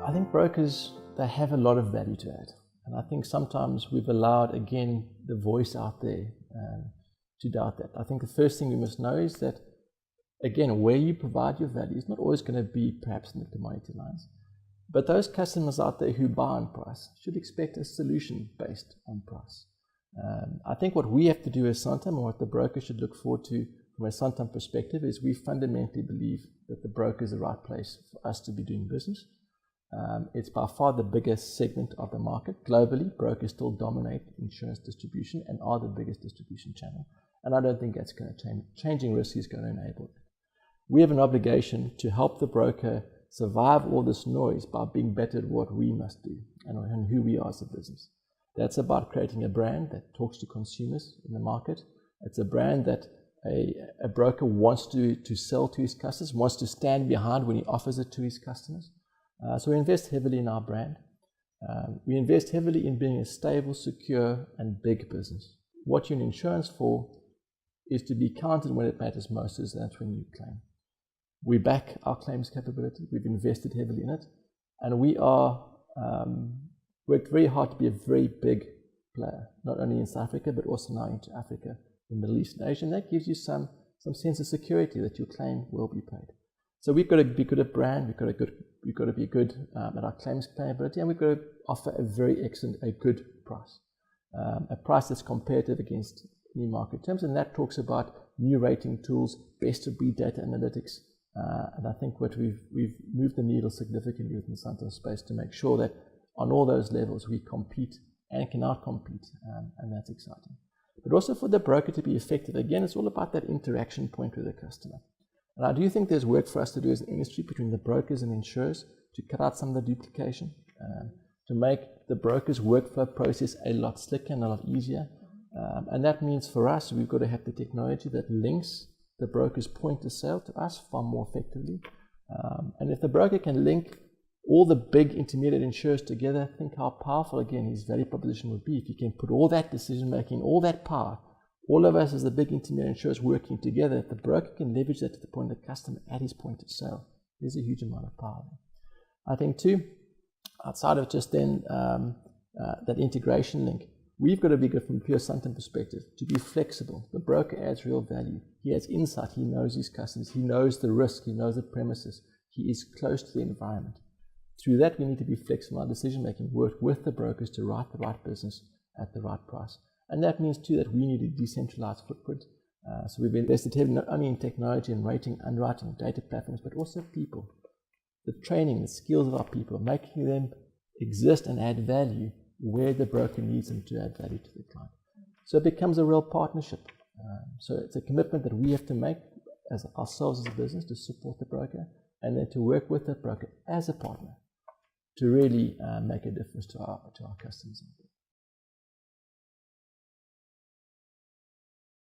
I think brokers, they have a lot of value to add. And I think sometimes we've allowed, again, the voice out there to doubt that. I think the first thing we must know is that, again, where you provide your value is not always going to be perhaps in the commodity lines. But those customers out there who buy on price should expect a solution based on price. I think what we have to do as Santam, or what the broker should look forward to from a Santam perspective, is we fundamentally believe that the broker is the right place for us to be doing business. It's by far the biggest segment of the market. Globally, brokers still dominate insurance distribution and are the biggest distribution channel. And I don't think that's going to change. Changing risk is going to enable that. We have an obligation to help the broker survive all this noise by being better at what we must do and who we are as a business. That's about creating a brand that talks to consumers in the market. It's a brand that a broker wants to sell to his customers, wants to stand behind when he offers it to his customers. So we invest heavily in our brand. We invest heavily in being a stable, secure, and big business. What you're in insurance for is to be counted when it matters most, is that's when you claim. We back our claims capability. We've invested heavily in it. And we are worked very hard to be a very big player, not only in South Africa, but also now into Africa, the Middle East and Asia. And that gives you some sense of security that your claim will be paid. So we've got to be good at brand, we've got to be good at our claims claimability, and we've got to offer a good price. A price that's competitive against any market terms, and that talks about new rating tools, best of breed data analytics, and I think what we've moved the needle significantly within the Santam space to make sure that on all those levels we compete and can outcompete, and that's exciting. But also for the broker to be effective, again, it's all about that interaction point with the customer. And I do think there's work for us to do as an industry between the brokers and insurers to cut out some of the duplication, to make the broker's workflow process a lot slicker and a lot easier. And that means for us, we've got to have the technology that links the broker's point of sale to us far more effectively. And if the broker can link all the big intermediate insurers together, think how powerful, again, his value proposition would be if you can put all that decision making, all that power, all of us as the big intermediate insurers working together. If the broker can leverage that to the point of the customer at his point of sale, there's a huge amount of power there. I think too, outside of just then that integration link, we've got to be good from a pure Santam perspective, to be flexible. The broker adds real value. He has insight, he knows his customers, he knows the risk, he knows the premises, he is close to the environment. Through that, we need to be flexible in our decision making, work with the brokers to write the right business at the right price. And that means too that we need a decentralized footprint. So we've invested heavily not only in technology and rating, underwriting, data platforms, but also people. The training, the skills of our people, making them exist and add value where the broker needs them to add value to the client. So it becomes a real partnership. So it's a commitment that we have to make as ourselves as a business to support the broker, and then to work with the broker as a partner to really make a difference to our customers.